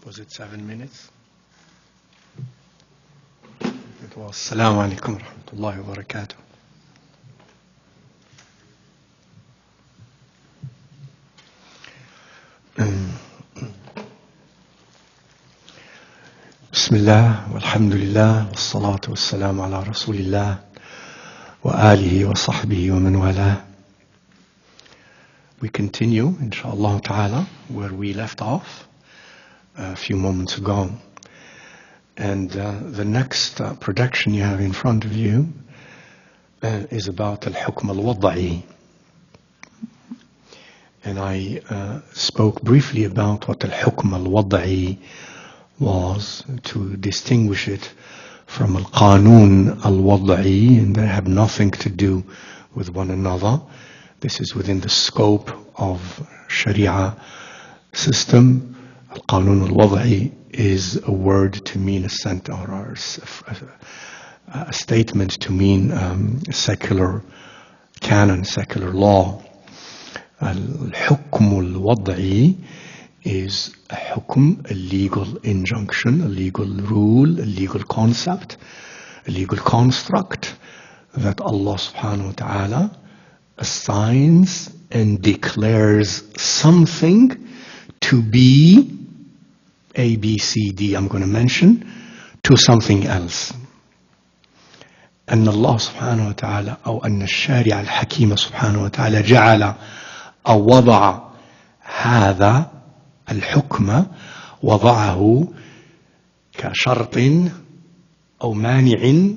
Was it 7 minutes? It was. Assalamu alaikum wa rahmatullahi wa barakatuh. Bismillah, walhamdulillah, wassalatu wassalamu ala rasulillah, wa alihi wa sahbihi wa man wala. We continue, inshallah ta'ala, where we left off a few moments ago. And the next production you have in front of you is about al-hukm al-wada'i. And I spoke briefly about what al-hukm al-wada'i was, to distinguish it from al-qanun al-wada'i, and they have nothing to do with one another. This is within the scope of Sharia system. Al-qanun al-wada'i is a word to mean a sentence or a statement to mean secular canon, secular law. Al-hukm al-wada'i is a hukm, a legal injunction, a legal rule, a legal concept, a legal construct that Allah subhanahu wa ta'ala assigns and declares something to be A, B, C, D, I'm going to mention, to something else. أن الله سبحانه وتعالى أو أن الشارع الحكيم سبحانه وتعالى جعل أو وضع هذا الحكم، وضعه كشرط أو مانع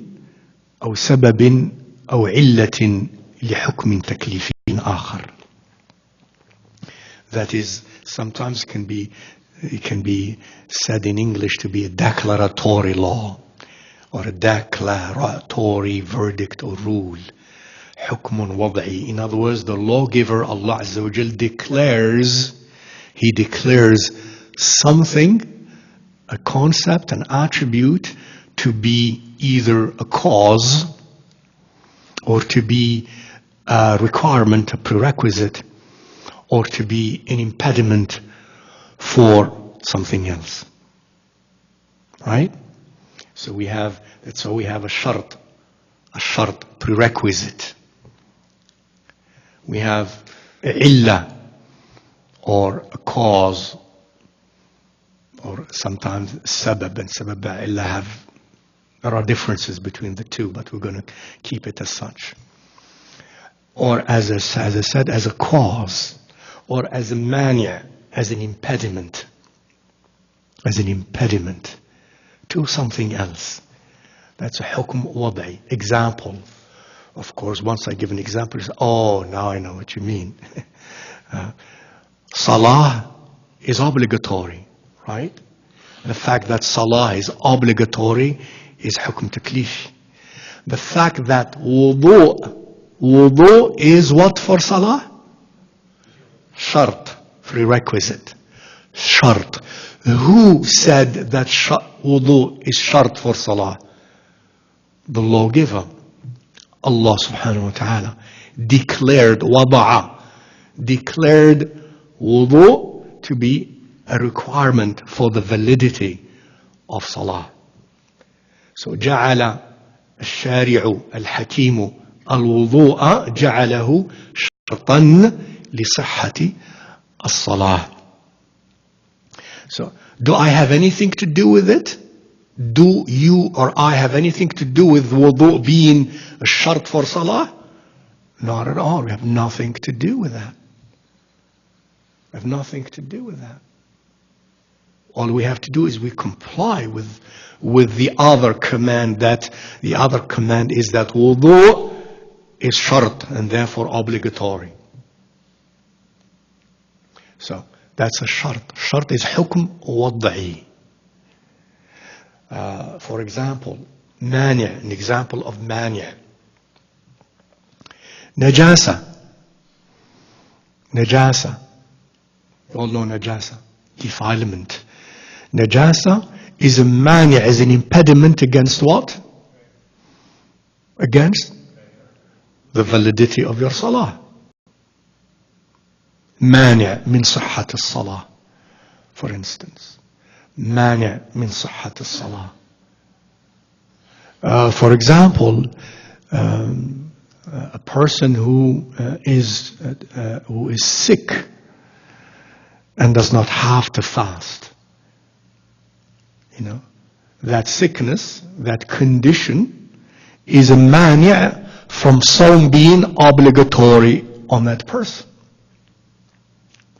أو سبب أو علة لحكم تكليفي آخر. That is, sometimes it can be said in English to be a declaratory law or a declaratory verdict or rule. حكم وضعي. In other words, the lawgiver, Allah Azza wa Jal, He declares something, a concept, an attribute, to be either a cause or to be a requirement, a prerequisite, or to be an impediment for something else. Right? So we have a shart, prerequisite. We have illah, or a cause, or sometimes sabab and sabab illah there are differences between the two, but we're going to keep it as such. Or as I said, as a cause, or as a mani', as an impediment to something else. That's a hukm wada'i. Example. Of course, once I give an example, you say, oh, now I know what you mean. Salah is obligatory, right? The fact that Salah is obligatory is hukm taklif. The fact that wudu is what for Salah? Shart, prerequisite. Shart. Who said that wudu is shart for Salah? The lawgiver. Allah subhanahu wa ta'ala declared wudu to be a requirement for the validity of Salah. So جعل الشارع الحكيم الوضوء جعله شرطا لصحة الصلاة. So, do I have anything to do with it? Do you or I have anything to do with wudu being a shart for salah? Not at all. We have nothing to do with that. We have nothing to do with that. All we have to do is we comply with the other command. That the other command is that wudu is shart and therefore obligatory. So that's a shart. Shart is hukm wada'i. For example, mani', an example of mani'. Najasa. You all know najasa. Defilement. Najasa is a mani', is an impediment against what? Against the validity of your salah. Mani' min sihhat as-salah, for instance. مانع من صحة الصلاة. For example, a person who is sick and does not have to fast. That sickness, that condition is a mani' from Sawm being obligatory on that person.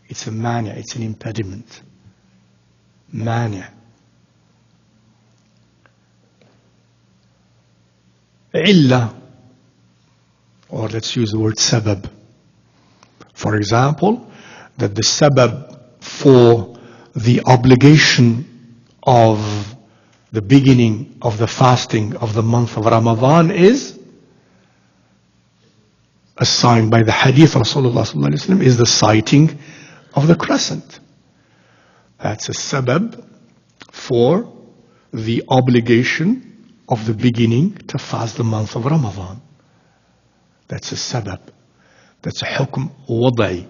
It's a mani', it's an impediment. Mani'. Illa, or let's use the word sabab. For example, that the sabab for the obligation of the beginning of the fasting of the month of Ramadan is assigned by the hadith of Rasulullah sallallahu alaihi wasallam, is the sighting of the crescent. That's a sabab for the obligation of the beginning to fast the month of Ramadan. That's a sabab. That's a hukm wada'i,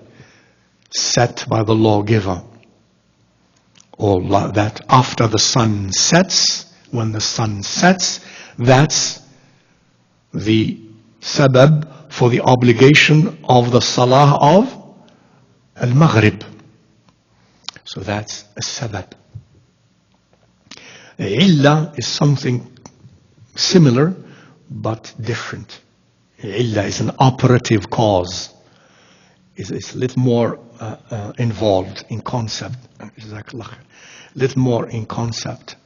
set by the lawgiver. Or that after the sun sets, when the sun sets, that's the sabab for the obligation of the salah of al-Maghrib. So that's a sabab. Illa is something similar but different. Illa is an operative cause. It's a little more involved in concept. A little more in concept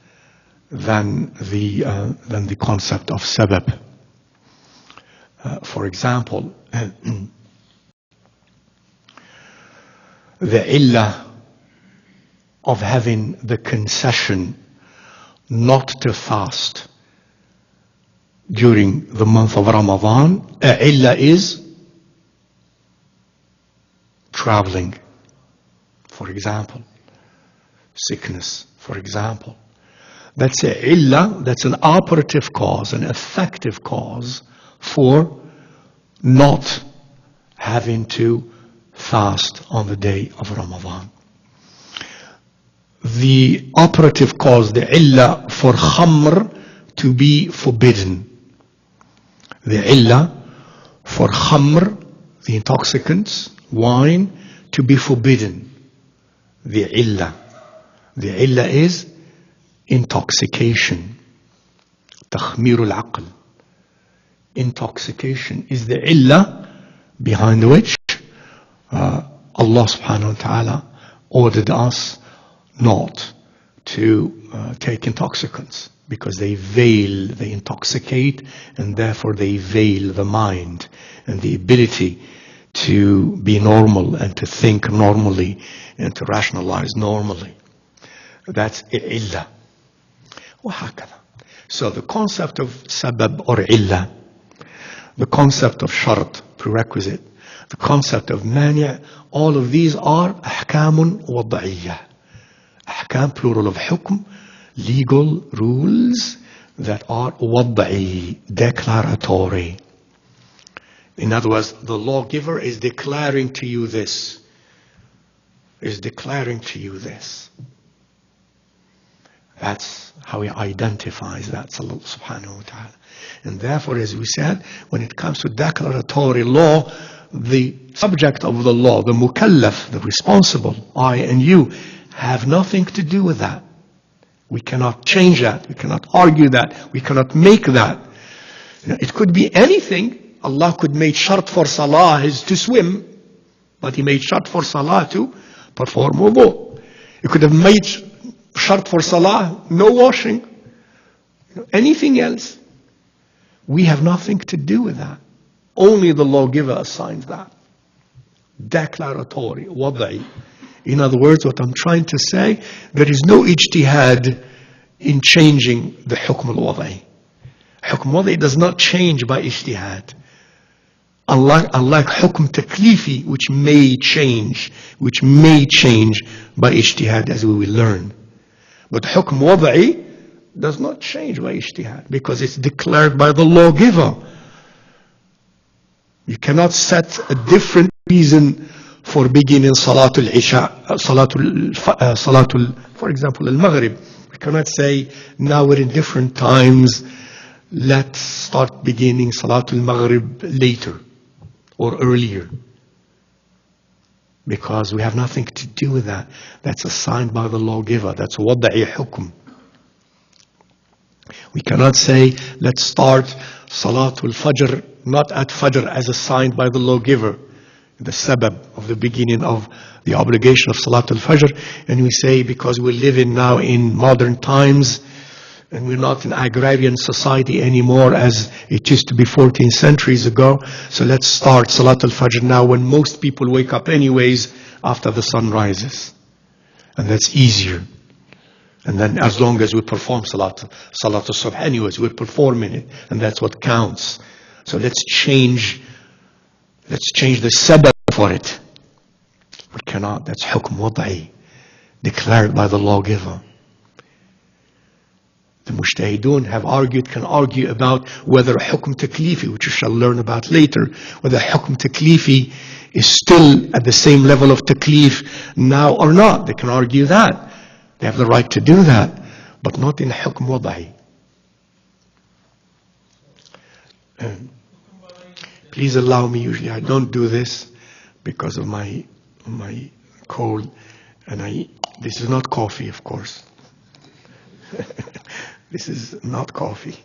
than the concept of sabab. For example, the illah of having the concession not to fast during the month of Ramadan, illah is traveling, for example, sickness, for example. That's a illah, that's an operative cause, an effective cause for not having to fast on the day of Ramadan. The operative cause, the illah for khamr to be forbidden. The illah for khamr, the intoxicants, wine, to be forbidden. The illah. The illah is intoxication. Takhmirul aql. Intoxication is the illah behind which Allah subhanahu wa ta'ala ordered us not to take intoxicants, because they veil, they intoxicate, and therefore they veil the mind and the ability to be normal and to think normally and to rationalize normally. That's illah. So the concept of sabab or illah, the concept of shart, prerequisite, the concept of mani', all of these are ahkamun wad'iyyah. Ahkam, plural of hukm, legal rules that are wad'i, declaratory. In other words, the lawgiver is declaring to you this. Is declaring to you this. That's how he identifies that, subhanahu wa ta'ala. And therefore, as we said, when it comes to declaratory law, the subject of the law, the mukallaf, the responsible, I and you, have nothing to do with that. We cannot change that. We cannot argue that. We cannot make that. It could be anything. Allah could make shart for salah is to swim, but He made shart for salah to perform wudu. He could have made shart for salah, no washing. Anything else. We have nothing to do with that. Only the lawgiver assigns that. Declaratory, wad'i. In other words, what I'm trying to say, there is no ijtihad in changing the hukm al-wad'i. Hukm al-wad'i does not change by ijtihad. Unlike hukm taklifi, which may change by ijtihad, as we will learn. But hukm wad'i does not change by ijtihad, because it's declared by the lawgiver. You cannot set a different reason for beginning Salatul Isha, for example, Al-Maghrib. We cannot say, now we're in different times, let's start beginning Salatul Maghrib later or earlier. Because we have nothing to do with that. That's assigned by the lawgiver. That's wada'i hukm. We cannot say, let's start Salatul Fajr, not at Fajr as assigned by the lawgiver, the sabab of the beginning of the obligation of Salatul Fajr, and we say, because we're living now in modern times, and we're not an agrarian society anymore as it used to be 14 centuries ago, so let's start Salatul Fajr now when most people wake up anyways after the sun rises. And that's easier. And then as long as we perform Salatul Subh anyways, we're performing it, and that's what counts. So let's change the sabab for it. We cannot. That's hukm wada'i, declared by the lawgiver. The mujtahidun can argue about whether hukm taklifi, which we shall learn about later, whether hukm taklifi is still at the same level of taklif now or not. They can argue that. They have the right to do that, but not in hukm wada'i. Please allow me, usually I don't do this because of my cold, and this is not coffee, of course. This is not coffee.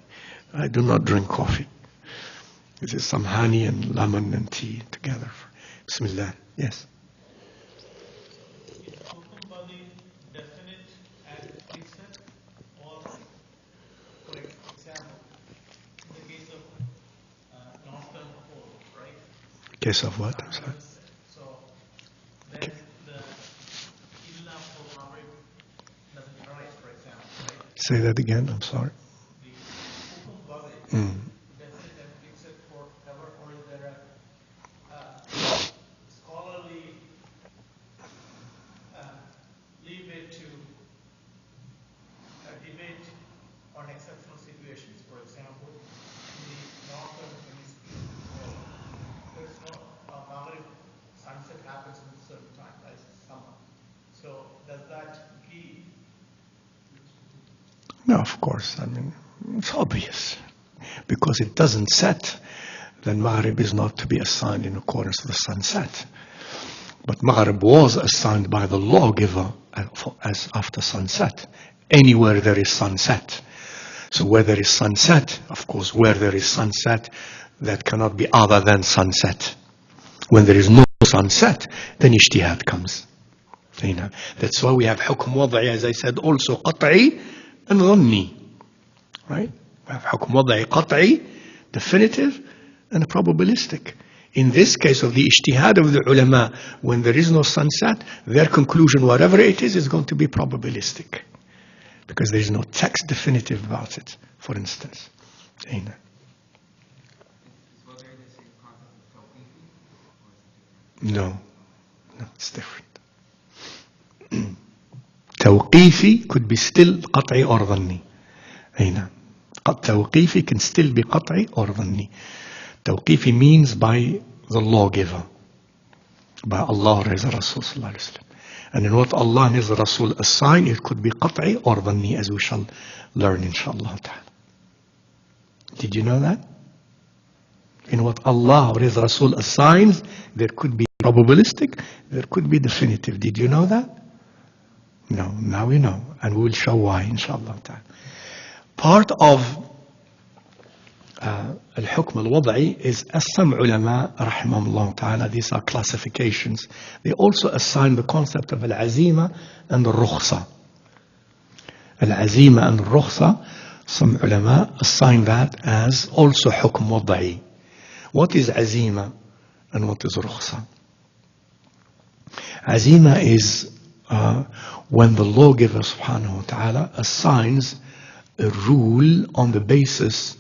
I do not drink coffee. This is some honey and lemon and tea together. Bismillah. Yes. Is hukum badi definite and explicit, or, for example, in the case of long-term hold, right? Case of what? I'm sorry. So then the illa for Maghrib doesn't arise, for example, right? Say that again. I'm sorry. The hukum badi definite and explicit forever, or is there a scholarly leeway to a debate on exceptional situations? For example, in the northern hemisphere, there's no Maghrib sunset happens in a certain time, like summer. So does that give? No, of course. I mean, it's obvious. Because it doesn't set, then Maghrib is not to be assigned in accordance with the sunset. But Maghrib was assigned by the lawgiver as after sunset. Anywhere there is sunset. So where there is sunset, of course, where there is sunset, that cannot be other than sunset. When there is no sunset, then ijtihad comes. That's why we have hukm wada'i, as I said, also qat'i and dhanni. Right? We have hukm wada'i qat'i, definitive, and probabilistic. In this case of the ijtihad of the ulama, when there is no sunset, their conclusion, whatever it is going to be probabilistic. Because there is no text definitive about it, for instance. No, it's different. Tawqifi could be still qat'i or dhanni. Tawqifi can still be qat'i or dhanni. Tawqifi means by the lawgiver, by Allah or His Rasul sallallahu alaihi wasallam. And in what Allah and His Rasul assign, it could be qat'i or dhanni, as we shall learn inshallah ta'ala. Did you know that? In what Allah or His Rasul assigns, there could be probabilistic, there could be definitive. Did you know that? No, now we know, and we will show why inshallah ta'ala. Part of al-hukm al-wada'i is, as some ulama rahimahumullah ta'ala, these are classifications, they also assign the concept of al-azima and al-rukhsa. Al-azima and al-rukhsa, some ulama assign that as also hukm wada'i. What is azima and what is rukhsa? Azima is when the lawgiver subhanahu wa ta'ala assigns a rule under the basis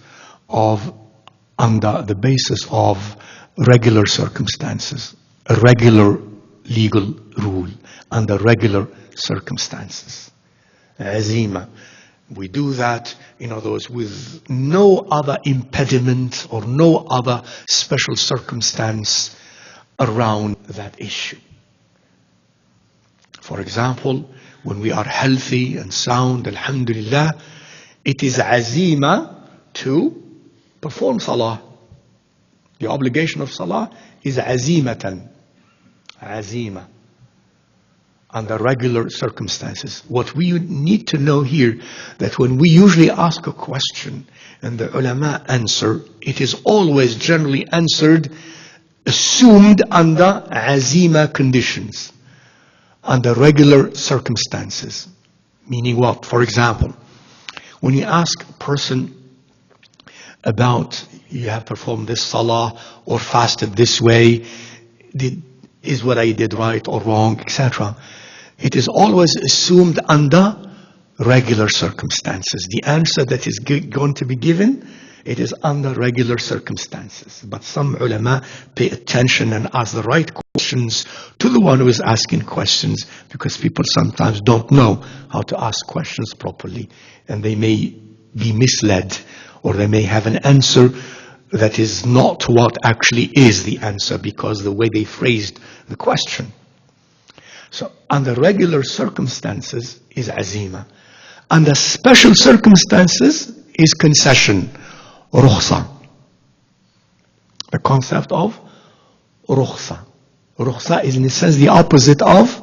of regular circumstances, a regular legal rule under regular circumstances. Azima. We do that, in other words, with no other impediment or no other special circumstance around that issue. For example, when we are healthy and sound, alhamdulillah, it is azima to perform salah. The obligation of salah is azimatan. Azima. Under regular circumstances. What we need to know here, that when we usually ask a question and the ulama answer, it is always generally answered, assumed under azima conditions, under regular circumstances. Meaning what? For example, when you ask a person about, you have performed this salah or fasted this way, is what I did right or wrong, etc. It is always assumed under regular circumstances. The answer that is going to be given, it is under regular circumstances. But some ulama pay attention and ask the right questions to the one who is asking questions, because people sometimes don't know how to ask questions properly, and they may be misled, or they may have an answer that is not what actually is the answer, because the way they phrased the question. So under regular circumstances is azima. Under special circumstances is concession, rukhsa. The concept of rukhsa. Rukhsa is in a sense the opposite of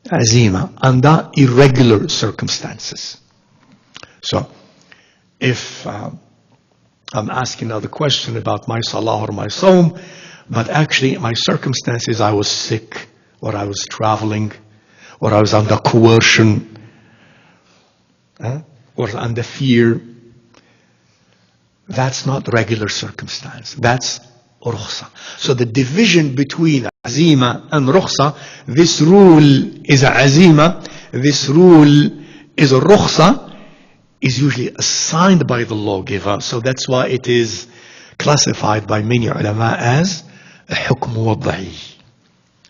azima, under irregular circumstances. So if I'm asking another question about my salah or my sawm, but actually my circumstances, I was sick, or I was traveling, or I was under coercion, or under fear. That's not regular circumstance. That's rukhsa. So the division between azima and rukhsa, this rule is azima, this rule is rukhsa, is usually assigned by the lawgiver. So that's why it is classified by many ulama as a hukm wad'i.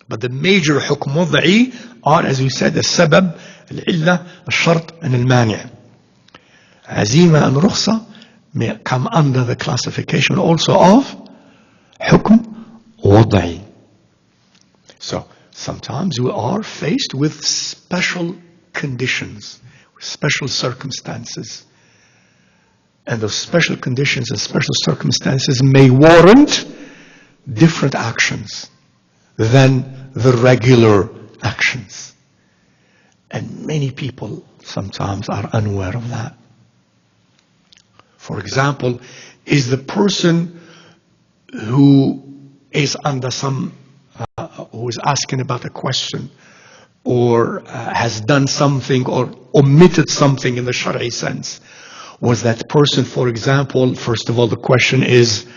But the major hukm wad'i are, as we said, the sabab, al-illah, al-shart, and al-mani'. Azima and rukhsa may come under the classification also of hukm wad'i. So sometimes we are faced with special conditions, special circumstances. And those special conditions and special circumstances may warrant different actions than the regular actions. And many people sometimes are unaware of that. For example, is the person who is under some, who is asking about a question, or has done something or omitted something in the Shari'i sense, was that person, for example, first of all, the question is,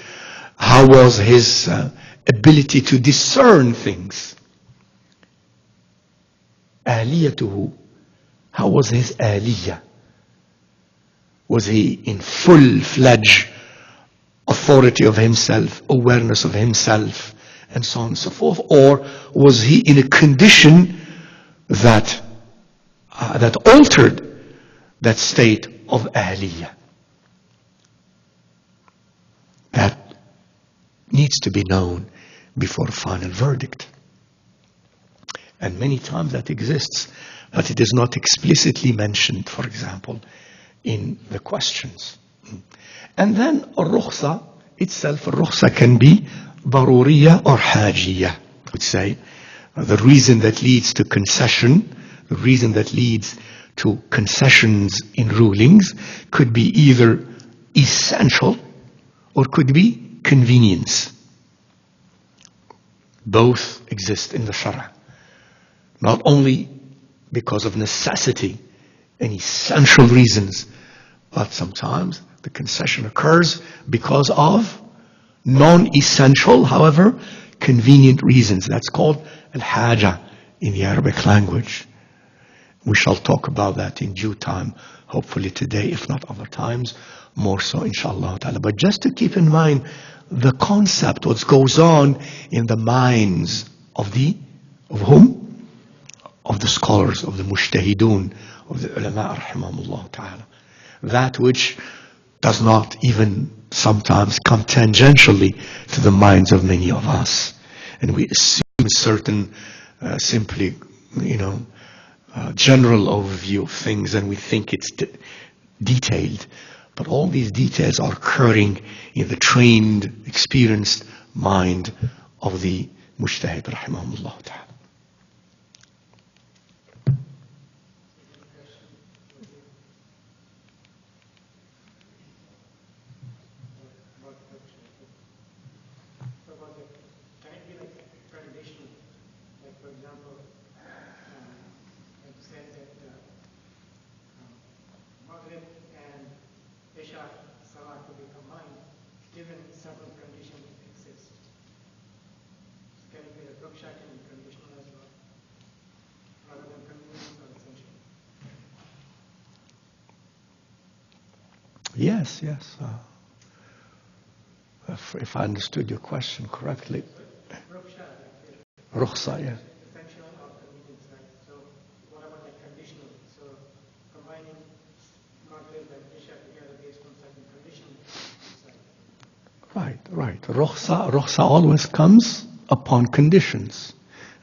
how was his ability to discern things? Aliyatuhu. How was his aliyah? Was he in full-fledged authority of himself, awareness of himself, and so on and so forth? Or was he in a condition that altered that state of ahliyah? That needs to be known before final verdict. And many times that exists, but it is not explicitly mentioned, for example, in the questions. And then al-rukhsa itself, al-rukhsa can be daruriya or hajiyah, I would say. The reason that leads to concession, the reason that leads to concessions in rulings could be either essential or could be convenience. Both exist in the Shara. Not only because of necessity and essential reasons, but sometimes the concession occurs because of non-essential, however, convenient reasons. That's called al-haja in the Arabic language. We shall talk about that in due time, hopefully today, if not other times, more so inshallah ta'ala. But just to keep in mind the concept, what goes on in the minds of whom? Of the scholars, of the mujtahidun, of the ulama rahimahumullah ta'ala. That which does not even sometimes come tangentially to the minds of many of us. And we assume certain simply general overview of things, and we think it's detailed. But all these details are occurring in the trained, experienced mind of the mujtahid, rahimahullah ta'ala. Yes. If I understood your question correctly. Rukhsa, yeah. So what about the conditional? So combining Maghrib and Isha together based on certain conditions. Right. Rukhsa always comes upon conditions.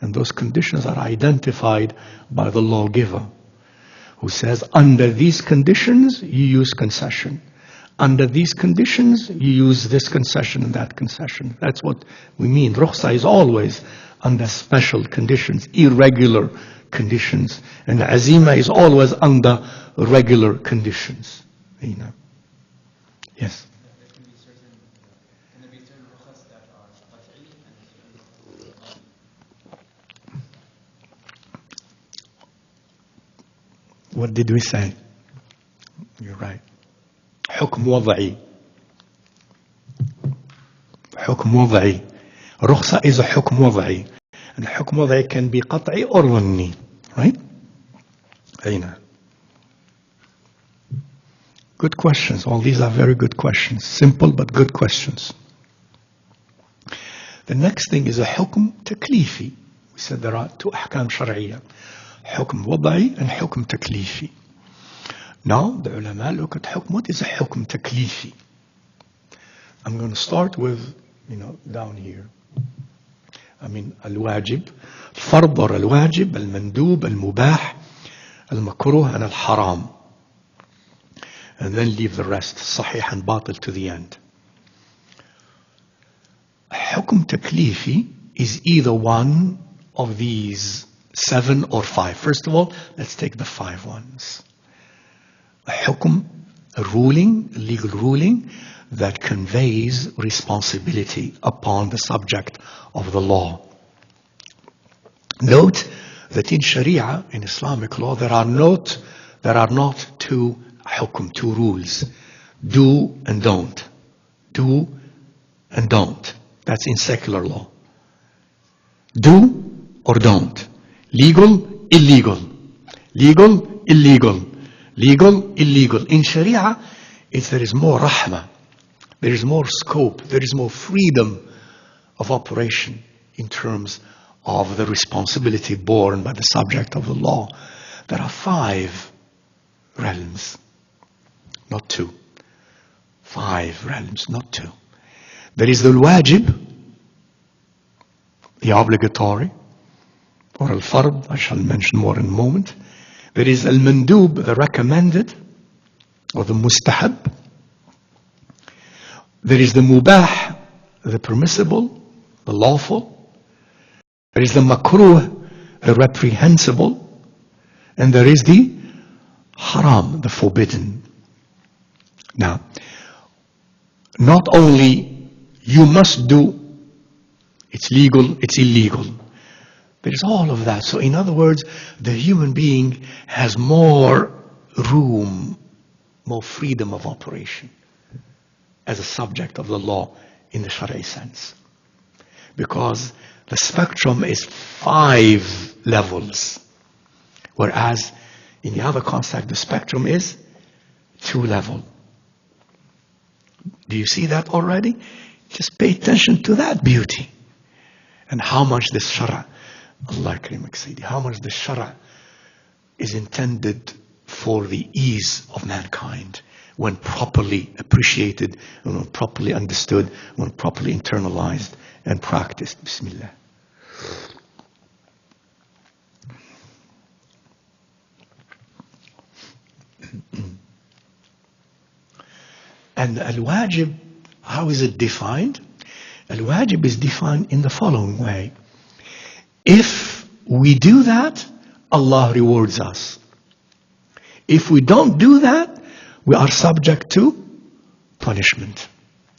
And those conditions are identified by the lawgiver, who says, under these conditions, you use concession. Under these conditions, you use this concession and that concession. That's what we mean. Rukhsa is always under special conditions, irregular conditions. And azima is always under regular conditions. Yes. What did we say? You're right. حكم وضعي. حكم وضعي. رخصة is a حكم وضعي. And حكم وضعي can be قطعي or ظني. Right? أين? Good questions. All these are very good questions. Simple but good questions. The next thing is a حكم تكليفي. We said there are two أحكام شرعية. حكم وضعي and حكم تكليفي. Now, the ulama look at hukm. What is a hukm taklifi? I'm going to start with, down here. Al-wajib, al-fard or al-wajib, al-mandub, al-mubah, al-makruh and al-haram. And then leave the rest, sahih and batil, to the end. Hukm taklifi is either one of these 7 or 5. First of all, let's take the 5 ones. A hukum, a ruling, a legal ruling that conveys responsibility upon the subject of the law. Note that in Sharia, in Islamic law, there are not 2 hukum, 2 rules. Do and don't. Do and don't. That's in secular law. Do or don't. Legal, illegal. Legal, illegal. Legal, illegal. In Sharia, there is more rahmah, there is more scope, there is more freedom of operation in terms of the responsibility borne by the subject of the law. There are 5 realms, not 2. 5 realms, not 2. There is the wajib, the obligatory, or al-fard, I shall mention more in a moment. There is al-mandub, the recommended, or the mustahab. There is the mubah, the permissible, the lawful. There is the makruh, the reprehensible. And there is the haram, the forbidden. Now, not only you must do, it's legal, it's illegal. There is all of that. So in other words, the human being has more room, more freedom of operation as a subject of the law in the Shari'i sense. Because the spectrum is 5 levels, whereas in the other context, the spectrum is 2 level. Do you see that already? Just pay attention to that beauty and how much this Shara, Allah Kareemak Sayyidi, how much the Shara is intended for the ease of mankind when properly appreciated, when properly understood, when properly internalized and practiced. Bismillah. And al-wajib, how is it defined? Al-wajib is defined in the following way. If we do that, Allah rewards us. If we don't do that, we are subject to punishment.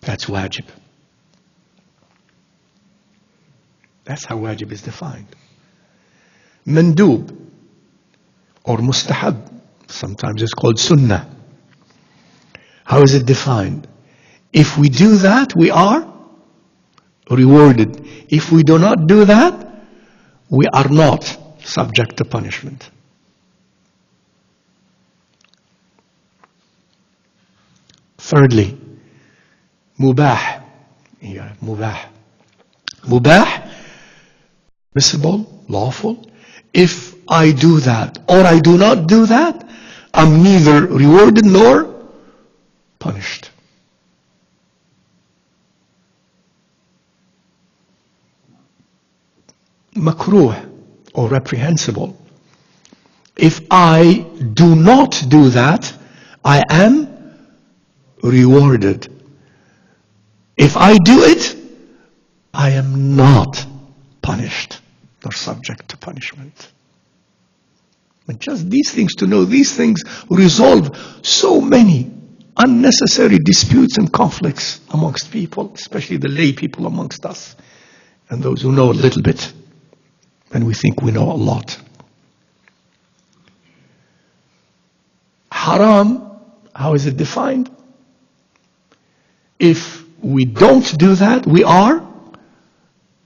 That's wajib. That's how wajib is defined. Mandub or mustahab, sometimes it's called sunnah. How is it defined? If we do that, we are rewarded. If we do not do that, we are not subject to punishment. Thirdly, mubah. Yeah, mubah. Mubah, permissible, lawful. If I do that or I do not do that, I'm neither rewarded nor punished. Makruh or reprehensible. If I do not do that, I am rewarded. If I do it, I am not punished nor subject to punishment. But just these things, to know these things resolve so many unnecessary disputes and conflicts amongst people, especially the lay people amongst us and those who know a little bit and we think we know a lot. Haram, how is it defined? If we don't do that, we are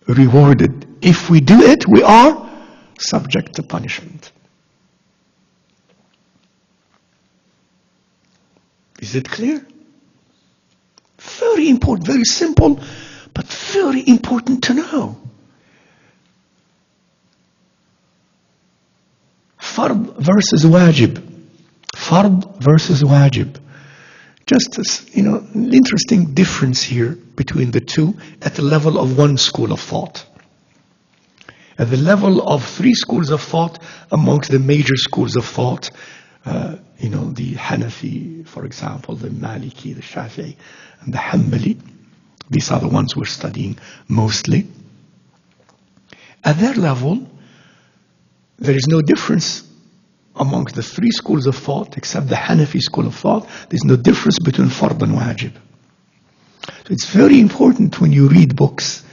rewarded. If we do it, we are subject to punishment. Is it clear? Very important, very simple, but very important to know. Fard versus wajib. Fard versus wajib. Just as, an interesting difference here between the two at the level of one school of thought. At the level of three schools of thought amongst the major schools of thought, the Hanafi, for example, the Maliki, the Shafi'i, and the Hanbali. These are the ones we're studying mostly. At their level, there is no difference amongst the three schools of thought, except the Hanafi school of thought. There's no difference between fard and wajib. So it's very important when you read books,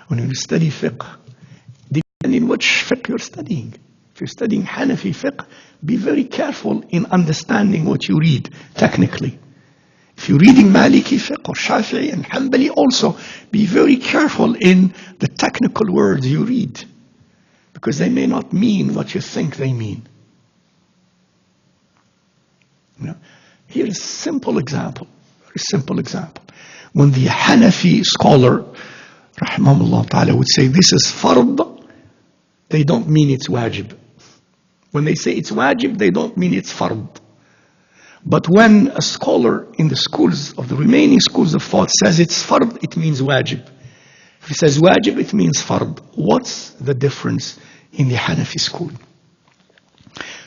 when you study fiqh, depending which fiqh you're studying. If you're studying Hanafi fiqh, be very careful in understanding what you read technically. If you're reading Maliki fiqh or Shafi'i and Hanbali also, be very careful in the technical words you read, because they may not mean what you think they mean. Here's a simple example, very simple example. When the Hanafi scholar, rahimahullah ta'ala, would say this is fard, they don't mean it's wajib. When they say it's wajib, they don't mean it's fard. But when a scholar in the schools of the remaining schools of thought says it's fard, it means wajib. If he says wajib, it means fard. What's the difference in the Hanafi school?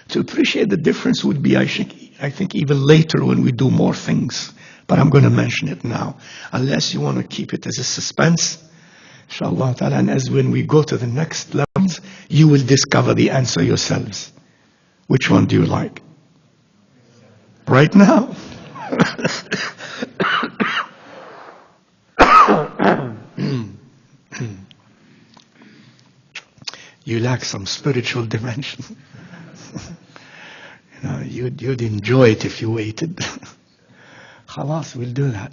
To appreciate the difference would be, I think even later when we do more things. But I'm going to mention it now. Unless you want to keep it as a suspense, inshallah ta'ala, and as when we go to the next levels, you will discover the answer yourselves. Which one do you like? Right now? You lack some spiritual dimension. You'd enjoy it if you waited. Khalas, we'll do that.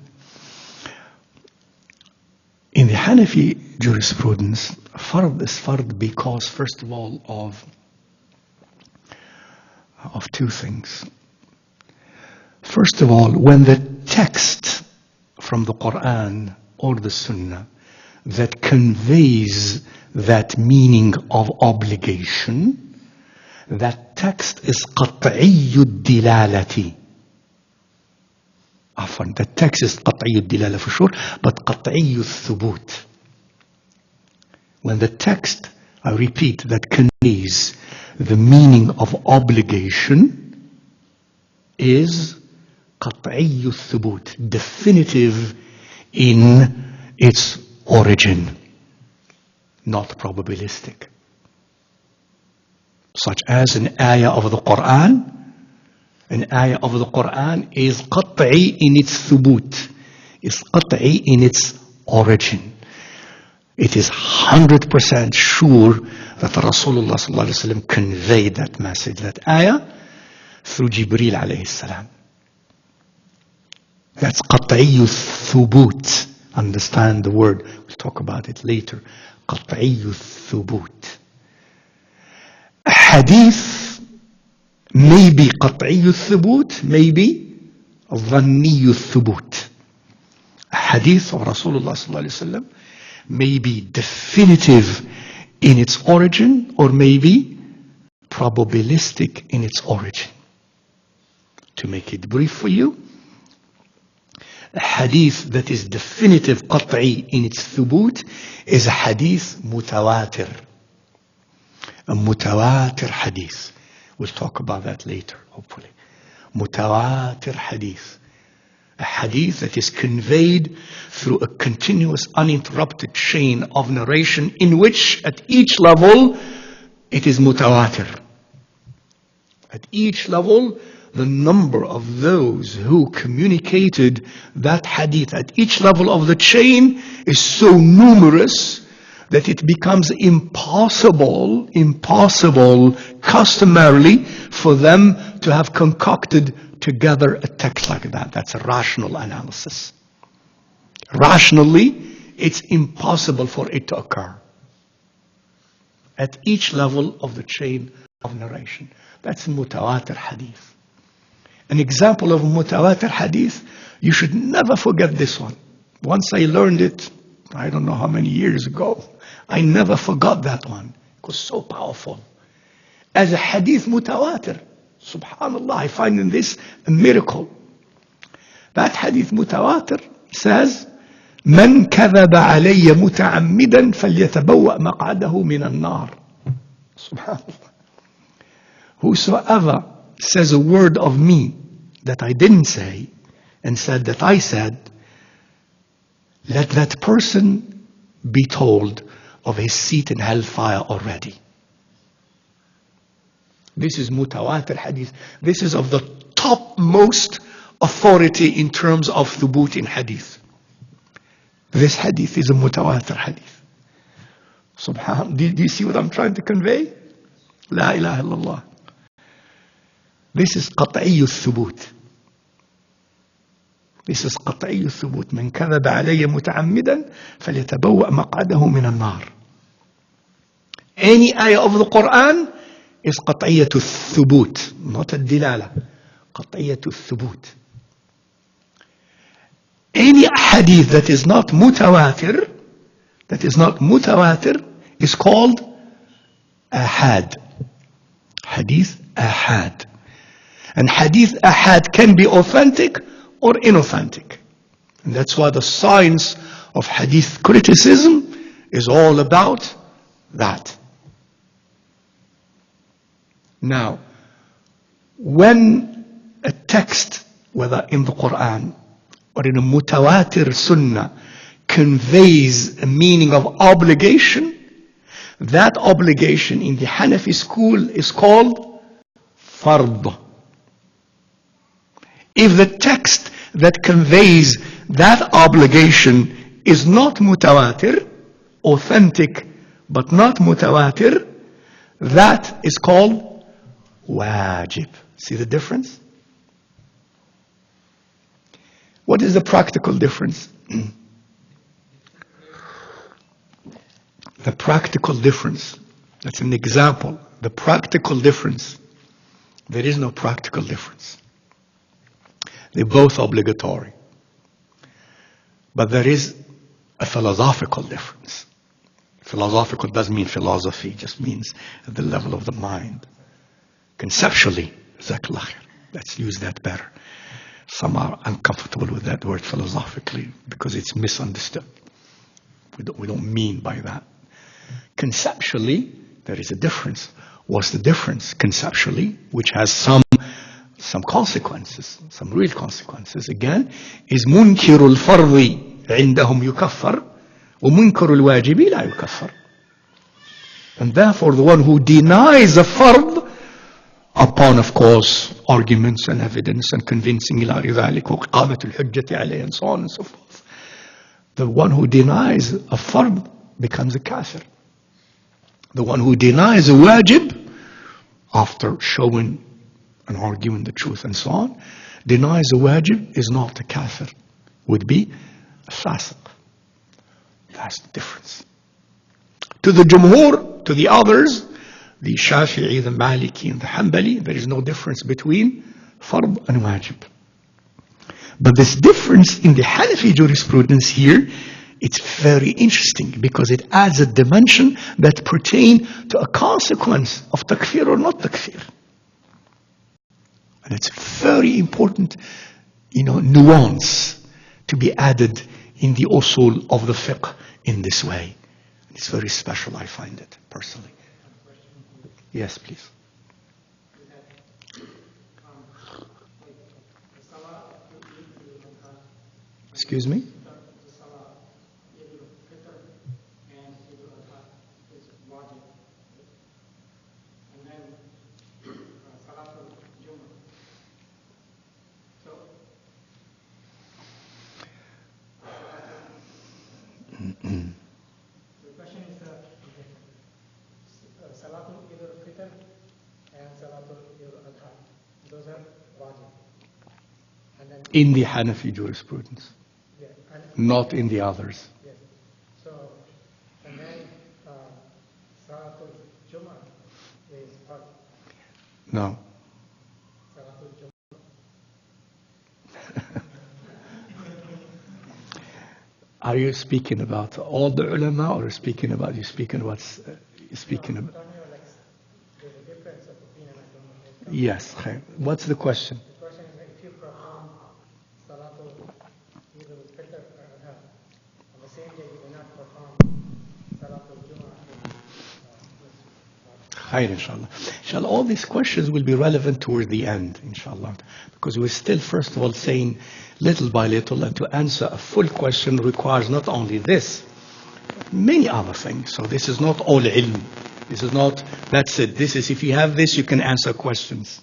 In the Hanafi jurisprudence, fard is fard because, first of all, of two things. First of all, when the text from the Quran or the Sunnah that conveys that meaning of obligation, that text is qat'iyyu dilalati. Afwan, the text is qat'iyyu dilala for sure, but qat'iyyu thubut. When the text, I repeat, that conveys the meaning of obligation is قطعي الثبوت, definitive in its origin, not probabilistic. Such as an ayah of the Quran. An ayah of the Quran is قطعي in its thubut, is قطعي in its origin. It is 100% sure that Rasulullah sallallahu alaihi wasallam conveyed that message, that ayah, through Jibreel alayhi salam. That's قطعي الثبوت. Understand the word. We'll talk about it later. قطعي الثبوت. A hadith may be قطعي الثبوت, may be ظني الثبوت. A hadith of Rasulullah sallallahu alaihi wasallam may be definitive in its origin or may be probabilistic in its origin. To make it brief for you, a hadith that is definitive قطعي in its thubut is a hadith mutawatir. A mutawatir hadith. We'll talk about that later, hopefully. Mutawatir hadith. A hadith that is conveyed through a continuous uninterrupted chain of narration in which at each level it is mutawatir. At each level the number of those who communicated that hadith at each level of the chain is so numerous that it becomes impossible customarily for them to have concocted together a text like that. That's a rational analysis. Rationally, it's impossible for it to occur at each level of the chain of narration. That's mutawatir hadith. An example of mutawatir hadith, you should never forget this one. Once I learned it, I don't know how many years ago, I never forgot that one. It was so powerful. As a hadith mutawatir, subhanallah, I find in this a miracle. That hadith mutawatir says, من كذب علي متعمدا فليتبوأ مقعده من النار. Subhanallah. Whosoever says a word of me that I didn't say and said that I said, let that person be told of his seat in hellfire already. This is mutawatir hadith. This is of the topmost authority in terms of thubut in hadith. This hadith is a mutawatir hadith. Subhanallah. Do you see what I'm trying to convey? La ilaha illallah. This is قطعي الثبوت. This is قطعي الثبوت. من كذب علي متعمدا فليتبوأ مقعده من النار. Any ayah of the Quran is قطعية الثبوت, not الدلالة. قطعية الثبوت. Any hadith that is not mutawatir, is called ahad. Hadith ahad. And hadith ahad can be authentic or inauthentic. And that's why the science of hadith criticism is all about that. Now, when a text, whether in the Quran or in a mutawatir sunnah, conveys a meaning of obligation, that obligation in the Hanafi school is called fard. If the text that conveys that obligation is not mutawatir, authentic but not mutawatir, that is called wajib. See the difference? What is the practical difference? The practical difference. That's an example. The practical difference. There is no practical difference. They're both obligatory. But there is a philosophical difference. Philosophical doesn't mean philosophy, it just means at the level of the mind. Conceptually, let's use that better. Some are uncomfortable with that word philosophically because it's misunderstood. We don't mean by that. Conceptually, there is a difference. What's the difference conceptually, which has some some consequences, some real consequences. Again, is منكر الفرض عندهم يكفر ومنكر الواجب لا يكفر. And therefore the one who denies a fard, upon of course arguments and evidence and convincing إلى ذلك وإقامة الحجة عليه and so on and so forth, the one who denies a fard becomes a kafir. The one who denies a wajib, after showing and arguing the truth and so on, denies a wajib, is not a kafir, would be a fasiq. That's the difference. To the jumhur, to the others, the Shafi'i, the Maliki, and the Hanbali, there is no difference between fard and wajib. But this difference in the Hanafi jurisprudence here, it's very interesting because it adds a dimension that pertains to a consequence of takfir or not takfir. And it's very important, nuance to be added in the usool of the fiqh in this way. It's very special, I find it, personally. Yes, please. Excuse me? In the Hanafi jurisprudence, Yeah, not in the others. yes. So, and then Salatul Jummah is part. No. Salatul Jummah. Are you speaking about all the ulama, or speaking about There's a difference of opinion. I don't know. Yes. What's the question? The question is if you perform Salatul either with Fitr or Adha, on the same day you do not perform Salatul Jummah. Khair, inshallah. Inshallah, all these questions will be relevant toward the end, inshallah. Because we're still, first of all, saying little by little, and to answer a full question requires not only this, many other things. So this is not all ilm. This is not, that's it. This is, if you have this, you can answer questions.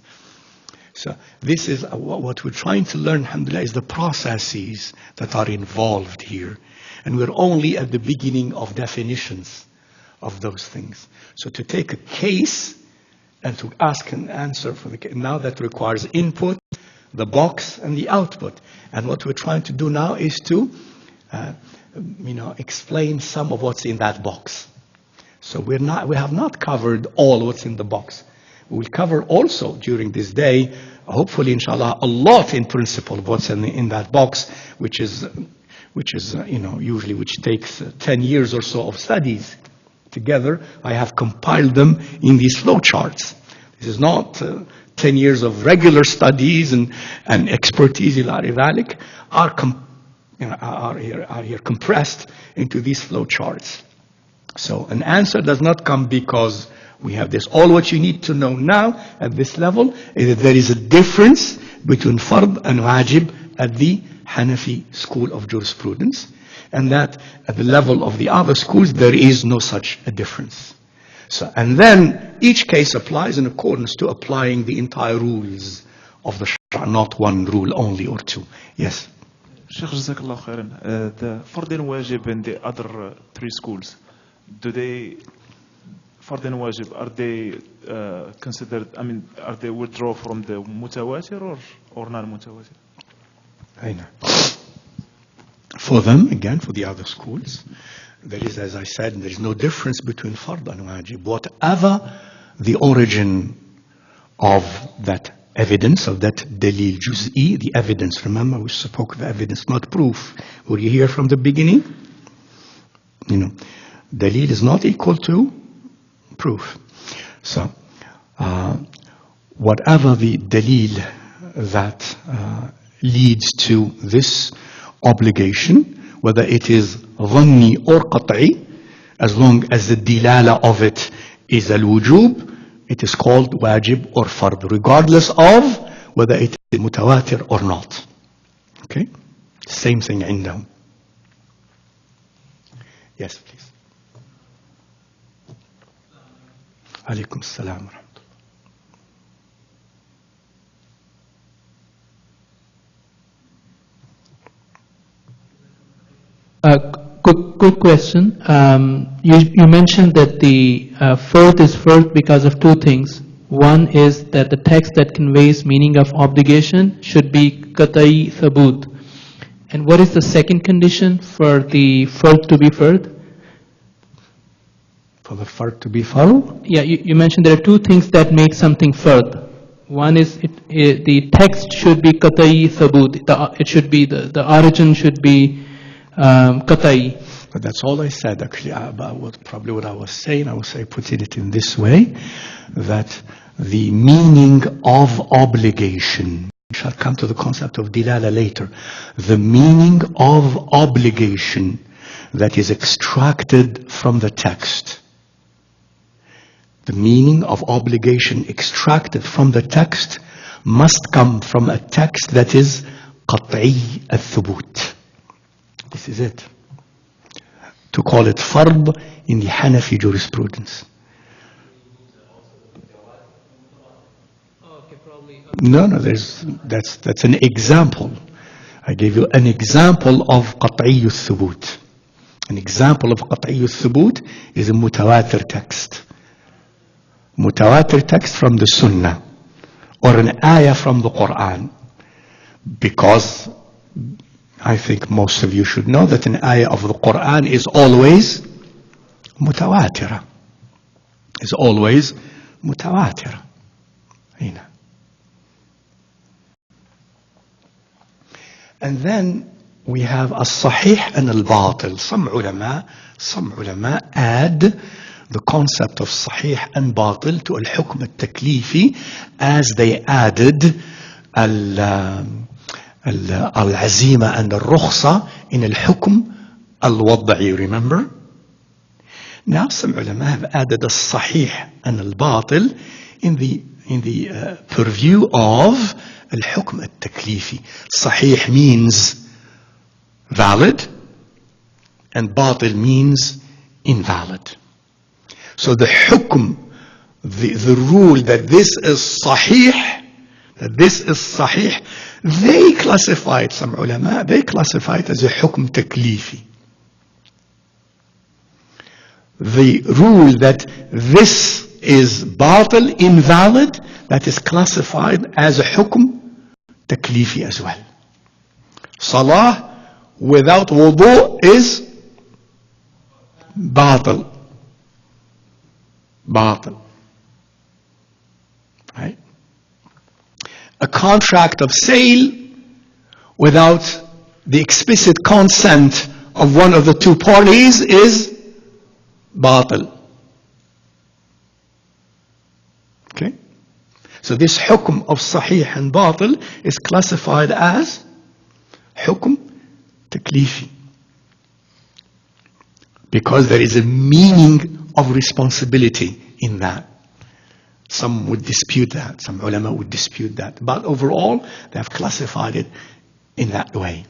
So this is what we're trying to learn, alhamdulillah, is the processes that are involved here. And we're only at the beginning of definitions of those things. So to take a case and to ask and answer for the case, now that requires input, the box and the output. And what we're trying to do now is to, explain some of what's in that box. So we have not covered all what's in the box. We will cover also during this day, hopefully, inshallah, a lot in principle of what's in that box, which is usually which takes 10 years or so of studies. Together, I have compiled them in these flowcharts. This is not 10 years of regular studies and expertise, are here compressed into these flowcharts. So an answer does not come because we have this. All what you need to know now at this level is that there is a difference between fard and wajib at the Hanafi school of jurisprudence, and that at the level of the other schools there is no such a difference. So, and then each case applies in accordance to applying the entire rules of the Shara, not one rule only or two. Yes. Sheikh, Jazakallah khairan. The Fard and Wajib in the other three schools, Fard and Wajib, are they considered, are they withdraw from the Mutawatir or non-Mutawatir? I know. For them, again, for the other schools, there is, as I said, there is no difference between Fard and Wajib. Whatever the origin of that evidence, of that Dalil Juz'i, the evidence, remember we spoke of evidence, not proof. Were you here from the beginning? Dalil is not equal to proof. So, whatever the Dalil that leads to this obligation, whether it is dhanni or qat'i, as long as the dilala of it is al-wujub, it is called wajib or fard, regardless of whether it is mutawatir or not. Okay? Same thing عندهم. Yes, please. عليكم السلام ورحمة الله. Good question. You mentioned that the fourth is fourth because of two things. One is that the text that conveys meaning of obligation should be qat'i thabut. And what is the second condition for the fard to be fard? For the fard to be fard? Yeah, you mentioned there are two things that make something fard. One is the text should be qat'i thabut. It should be the origin should be qat'i. But that's all I said actually about probably what I was saying. I would say putting it in this way, that the meaning of obligation, we shall come to the concept of dilala later, the meaning of obligation that is extracted from the text. The meaning of obligation extracted from the text must come from a text that is qat'i al-thubut. This is it. To call it fard in the Hanafi jurisprudence. No, that's an example. I gave you an example of qat'i al-thubut. An example of qat'i al-thubut is a mutawatir text. Mutawatir text from the Sunnah or an ayah from the Quran. Because I think most of you should know that an ayah of the Quran is always mutawatira. Is always mutawatira. And then we have as-sahih and al-batil. Some ulama add the concept of sahih and batil to al-hukm al-taklifi as they added al-azima and al-rukhsa in al-hukm al-wad'i, remember? Now some ulama have added al-sahih and al-batil in the purview of al-hukm al-taklifi. Sahih means valid and batil means invalid. So the hukm, the rule that this is sahih, they classified, some ulama, they classified as a hukm taklifi. The rule that this is batil, invalid, that is classified as a hukm taklifi as well. Salah without wudu is batil. Right? A contract of sale without the explicit consent of one of the two parties is batil. Okay? So this hukm of sahih and batil is classified as hukm taklifi. Because there is a meaning of responsibility in that. Some would dispute that. Some ulama would dispute that. But overall, they have classified it in that way.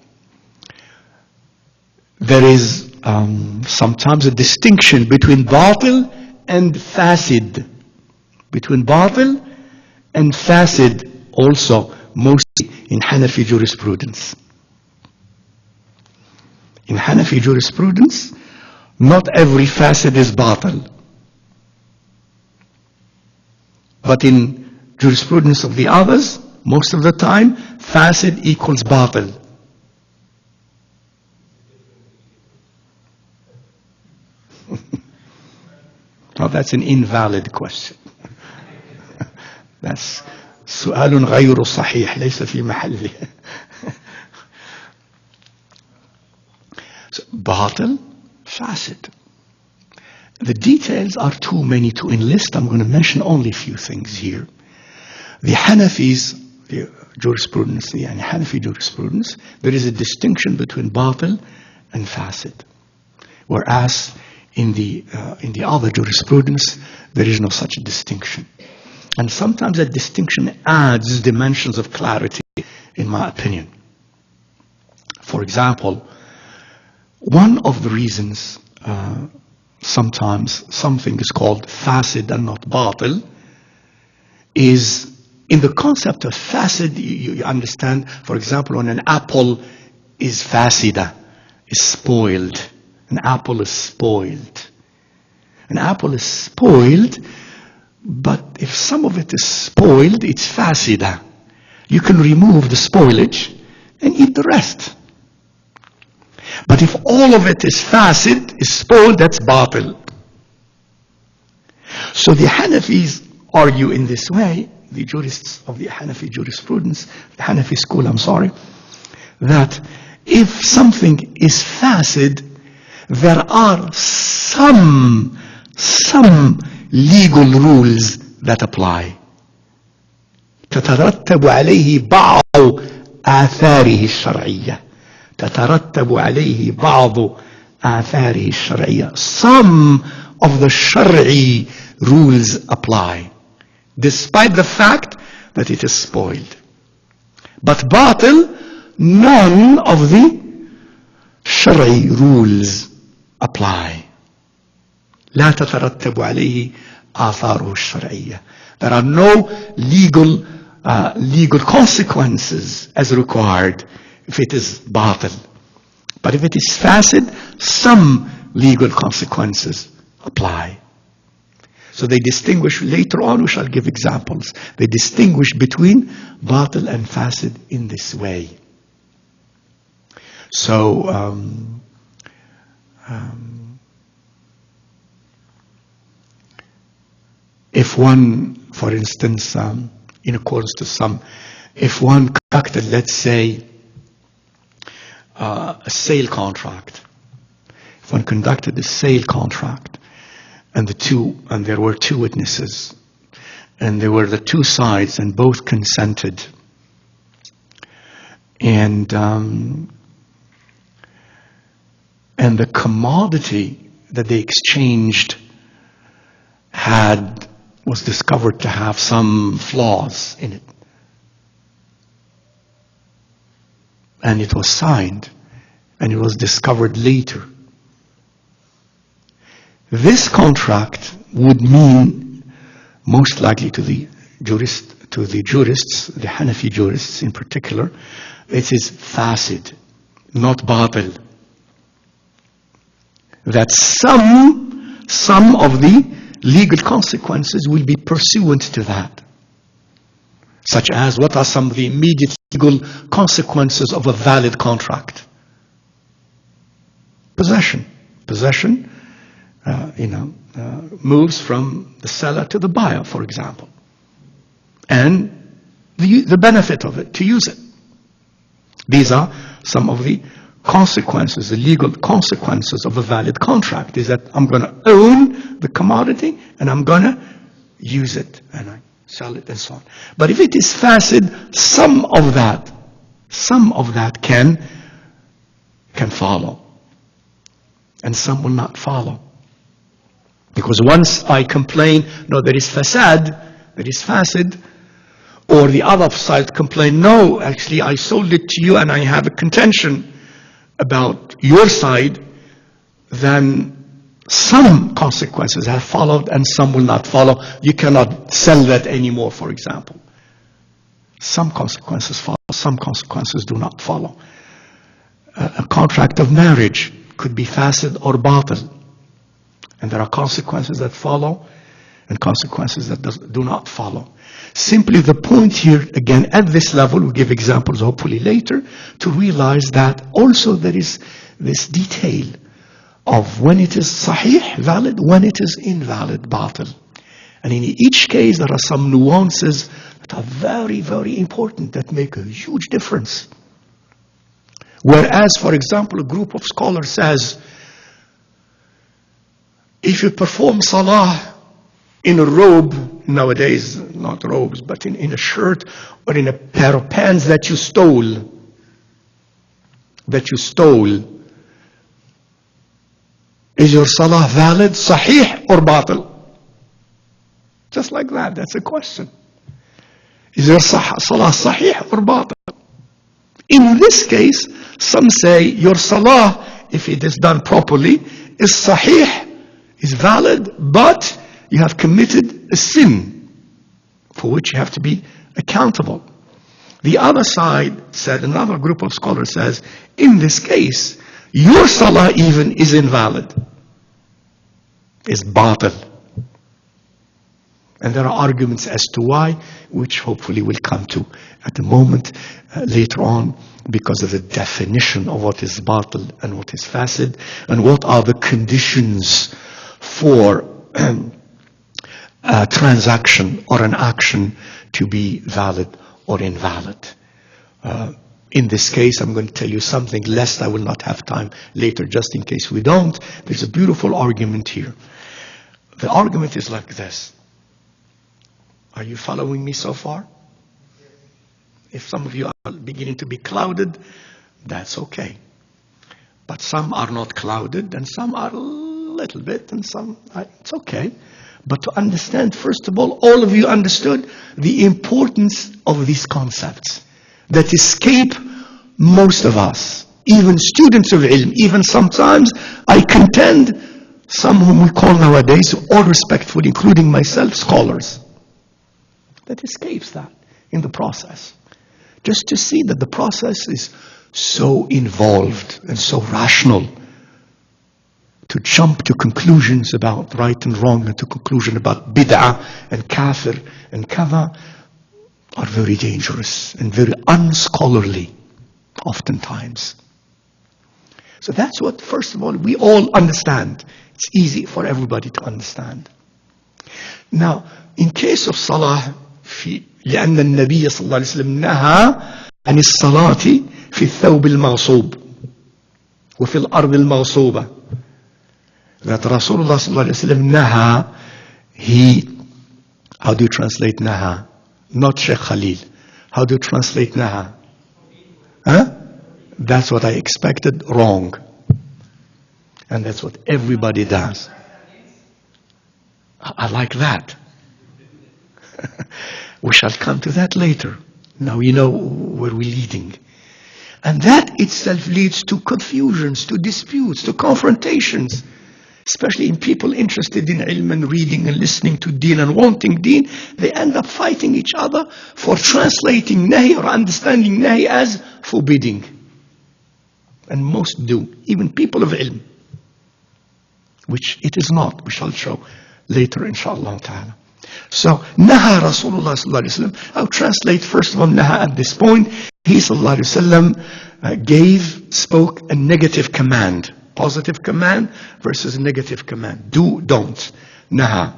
There is sometimes a distinction between batil and fasid. Between batil and fasid also, mostly in Hanafi jurisprudence. In Hanafi jurisprudence, not every fasid is batil. But in jurisprudence of the others, most of the time, fasid equals batil. Now that's an invalid question. That's سؤال غير صحيح ليس في محله. So, batil, fasid. The details are too many to enlist. I'm going to mention only a few things here. The Hanafis, the jurisprudence, the Hanafi jurisprudence, there is a distinction between batil and fasid. Whereas in the other jurisprudence, there is no such a distinction. And sometimes that distinction adds dimensions of clarity, in my opinion. For example, one of the reasons sometimes something is called fasid and not batil is in the concept of fasid, you understand, for example, when an apple is fasida, is spoiled. An apple is spoiled. An apple is spoiled, but if some of it is spoiled, it's fasida. You can remove the spoilage and eat the rest. But if all of it is fasid, is spoiled, that's batil. So the Hanafis argue in this way, the jurists of the Hanafi jurisprudence, the Hanafi school, that if something is fasid, there are some legal rules that apply. تترتب عليه بعض آثاره الشرعية. تترتب عليه بعض آثاره الشرعية. Some of the Shari'i rules apply, despite the fact that it is spoiled. But batil, none of the Shari'i rules apply. لا تترتب عليه آثاره الشرعية. There are no legal consequences as required if it is batil. But if it is fasid, some legal consequences apply. So they distinguish, later on we shall give examples, they distinguish between batil and fasid in this way. So, if one, for instance, in accordance to some, if one conducted, let's say, a sale contract, if one conducted a sale contract, and there were two witnesses, and there were the two sides, and both consented, and the commodity that they exchanged was discovered to have some flaws in it. And it was signed, and it was discovered later. This contract would mean, most likely to the jurists, the Hanafi jurists in particular, it is fasid, not batil. That some of the legal consequences will be pursuant to that. Such as, what are some of the immediate legal consequences of a valid contract? Possession. Possession, moves from the seller to the buyer, for example. And the benefit of it, to use it. These are some of the consequences, the legal consequences of a valid contract, is that I'm going to own the commodity and I'm going to use it and I sell it and so on. But if it is fasid, some of that can follow, and some will not follow. Because once I complain, no, there is fasad, there is fasid, or the other side complain, no, actually I sold it to you and I have a contention about your side, then some consequences have followed and some will not follow. You cannot sell that anymore, for example. Some consequences follow, some consequences do not follow. A contract of marriage could be fasid or batil. And there are consequences that follow and consequences that do not follow. Simply the point here, again, at this level, we'll give examples hopefully later, to realize that also there is this detail of when it is sahih, valid, when it is invalid, batil. And in each case, there are some nuances that are very, very important, that make a huge difference. Whereas, for example, a group of scholars says, if you perform salah in a robe, nowadays, not robes, but in a shirt or in a pair of pants that you stole, is your salah valid, sahih or batil? Just like that. That's a question. Is your salah sahih or batil? In this case, some say your salah, if it is done properly, is sahih, is valid, but you have committed a sin for which you have to be accountable. The other side said, another group of scholars says, in this case, your salah even is invalid, is batil. And there are arguments as to why, which hopefully we'll come to at the moment later on, because of the definition of what is batil and what is fasid, and what are the conditions for a transaction or an action to be valid or invalid. In this case, I'm going to tell you something, lest I will not have time later, just in case we don't. There's a beautiful argument here. The argument is like this. Are you following me so far? If some of you are beginning to be clouded, that's okay. But some are not clouded, and some are a little bit, and some, it's okay. But to understand, first of all of you understood the importance of these concepts that escape most of us, even students of ilm, even sometimes, I contend, some whom we call nowadays, all respectfully, including myself, scholars. That escapes that in the process. Just to see that the process is so involved and so rational. To jump to conclusions about right and wrong and to conclusion about bid'ah and kafir and kava are very dangerous and very unscholarly oftentimes. So that's what, first of all, we all understand. It's easy for everybody to understand. Now, in case of salah, لأن النبي صلى الله عليه وسلم نهى عن الصلاة في الثوب المغصوب وفي الأرض المغصوبة. That Rasulullah صلى الله عليه وسلم نهى, how do you translate naha? Not Sheikh Khalil. How do you translate naha? Huh? That's what I expected, wrong. And that's what everybody does. I like that. We shall come to that later. Now you know where we're leading. And that itself leads to confusions, to disputes, to confrontations. Especially in people interested in ilm and reading and listening to deen and wanting deen, they end up fighting each other for translating nahi or understanding nahi as forbidding. And most do, even people of ilm. Which it is not, we shall show later inshallah ta'ala. So, naha Rasulullah sallallahu alayhi wa sallam. I'll translate first of all naha at this point. He sallallahu alayhi wa sallam spoke a negative command. Positive command versus negative command. Do, don't. Naha.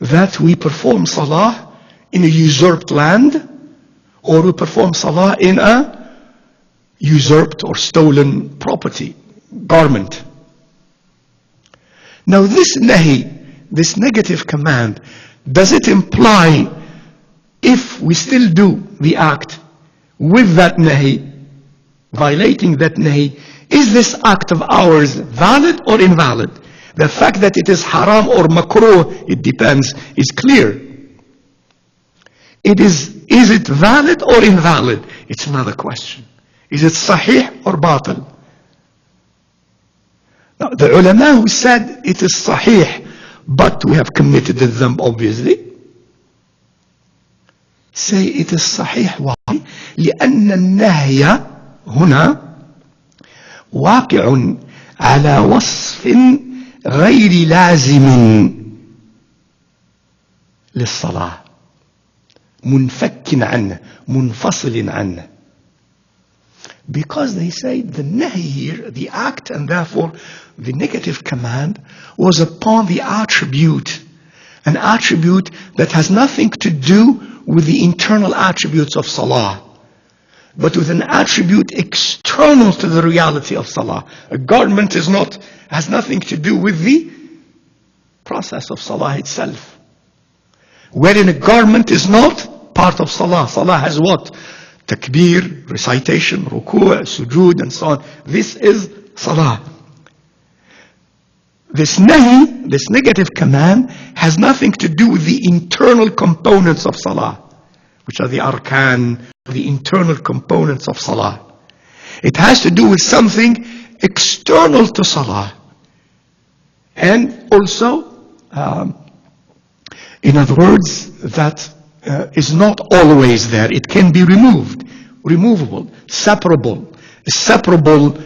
That we perform salah in a usurped land, or we perform salah in a usurped or stolen property, garment. Now this nahi, this negative command, does it imply if we still do the act with that nahi, violating that nahi, is this act of ours valid or invalid? The fact that it is haram or makruh, it depends, is clear. Is it valid or invalid? It's another question. Is it sahih or batil? Now, the ulama who said it is sahih, but we have committed the dhanb obviously, say it is sahih. Why? لأن النهي هنا واقع على وصف غير لازم للصلاة منفك عنه منفصل عنه. Because they say the nahi here, the act, and therefore the negative command, was upon the attribute, an attribute that has nothing to do with the internal attributes of salah, but with an attribute external to the reality of salah. A garment has nothing to do with the process of salah itself. Wherein a garment is not part of salah. Salah has what? Takbir, recitation, ruku', sujood, and so on. This is salah. this nahi, this negative command, has nothing to do with the internal components of salah, which are the arkan, the internal components of salah. It has to do with something external to salah. And also, in other words, that is not always there. It can be removed, removable, separable, a separable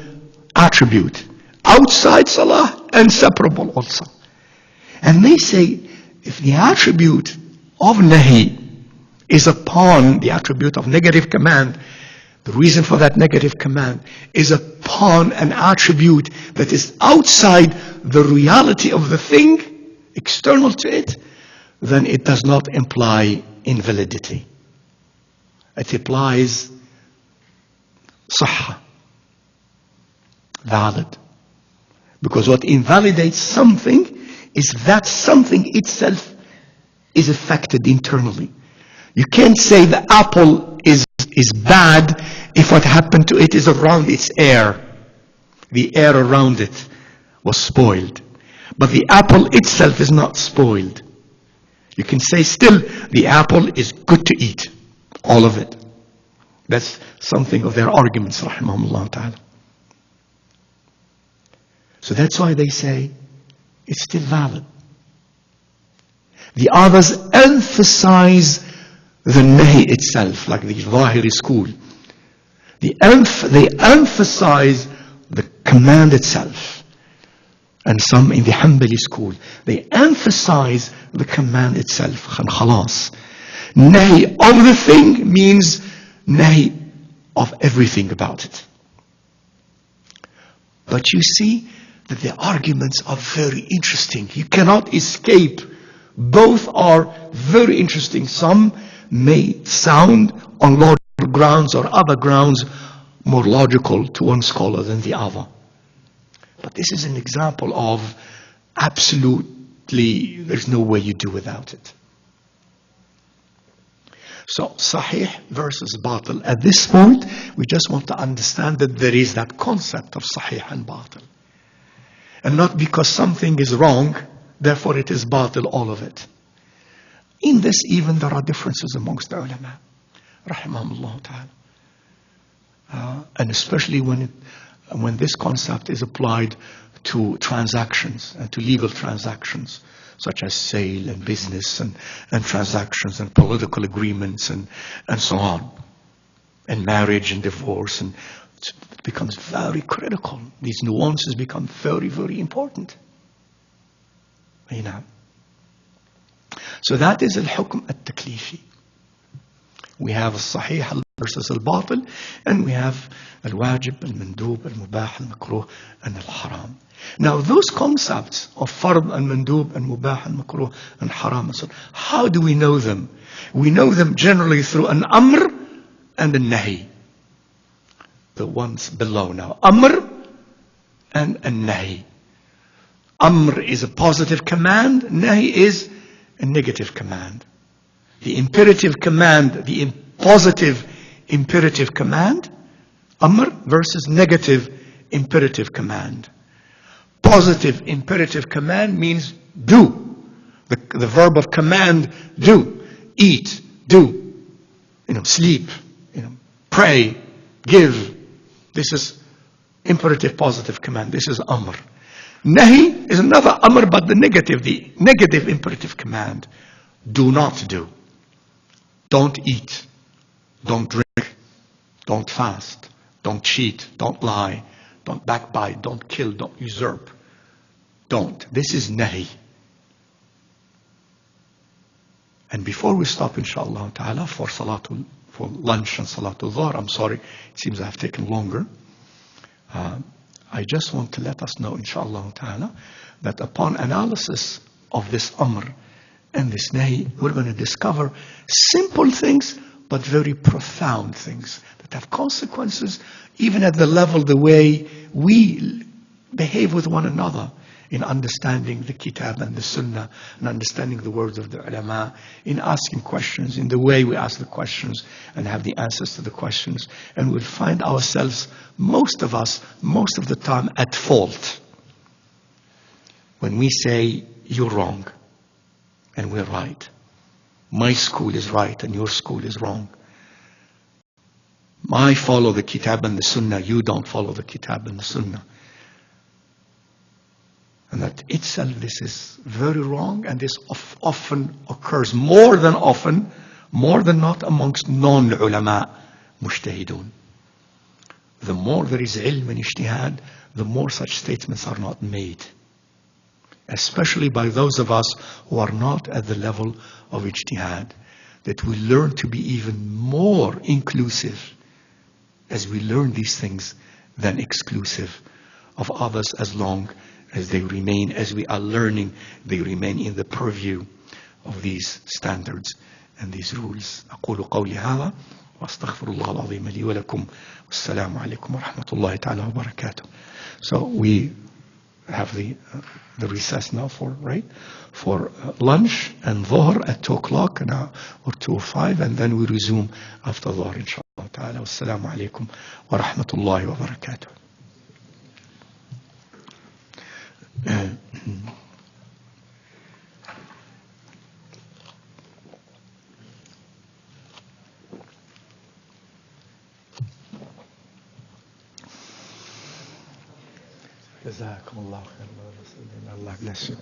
attribute. Outside salah and separable also. And they say, if the attribute of nahi is upon the attribute of negative command, the reason for that negative command is upon an attribute that is outside the reality of the thing, external to it, then it does not imply invalidity. It implies sahha, valid. Because what invalidates something is that something itself is affected internally. You can't say the apple is bad if what happened to it is around its air. The air around it was spoiled. But the apple itself is not spoiled. You can say still the apple is good to eat. All of it. That's something of their arguments, rahimahumullah ta'ala. So that's why they say it's still valid. The others emphasize the nahi itself, like the Zahiri school. They emphasize the command itself. And some in the Hanbali school, they emphasize the command itself. Khalas. Nahi of the thing means nahi of everything about it. But you see that the arguments are very interesting. You cannot escape. Both are very interesting. Some may sound on logical grounds or other grounds more logical to one scholar than the other. But this is an example of absolutely, there's no way you do without it. So, sahih versus batil. At this point, we just want to understand that there is that concept of sahih and batil. And not because something is wrong, therefore it is batil, all of it. In this even there are differences amongst the ulama, rahimahumullah ta'ala. And especially when this concept is applied to transactions and to legal transactions, such as sale and business and transactions and political agreements and so on, and marriage and divorce, and it becomes very critical. These nuances become very, very important. You know. So that is al-hukm al-taklifi. We have al-sahih versus al-batil, and we have al-wajib, al-mandub, al-mubah, al-makruh, and al-haram. Now those concepts of fard, al-mandub, al-mubah, al-makruh, and haram, and so on, how do we know them? We know them generally through an amr and a nahi. The ones below now. Amr and a nahi. Amr is a positive command, nahi is a negative command. The imperative command, the positive imperative command, amr versus negative imperative command. Positive imperative command means do. The verb of command, do. Eat, do. Sleep, pray, give. This is imperative positive command. This is amr. Nahi is another amr, but the negative imperative command. Do not do. Don't eat. Don't drink. Don't fast. Don't cheat. Don't lie. Don't backbite. Don't kill. Don't usurp. Don't. This is nahi. And before we stop, inshallah ta'ala, for lunch and salatul dhuhr, I'm sorry, it seems I have taken longer. I just want to let us know, inshallah ta'ala, that upon analysis of this amr and this nahi, we're going to discover simple things, but very profound things that have consequences, even at the level, the way we behave with one another, in understanding the kitab and the sunnah, and understanding the words of the ulama, in asking questions, in the way we ask the questions and have the answers to the questions. And we'll find ourselves, most of us, most of the time, at fault. when we say you're wrong and we're right, my school is right and your school is wrong, I follow the Kitab and the Sunnah, you don't follow the Kitab and the Sunnah, and that itself, this is very wrong, and this often occurs more than not amongst non-ulama mujtahidun. The more there is ilm and ijtihad, the more such statements are not made, especially by those of us who are not at the level of ijtihad, that we learn to be even more inclusive as we learn these things than exclusive of others, as long as they remain, as we are learning, they remain in the purview of these standards and these rules. أقول قولي هذا وأستغفر الله العظيم لي ولكم والسلام عليكم ورحمة الله تعالى وبركاته. So we have the recess now for lunch and dhuhr at 2:00 now, or 2:05, and then we resume after dhuhr inshallah ta'ala. Wassalamu alaikum wa rahmatullahi wa barakatuh. جزاكم الله خير. Allah bless you.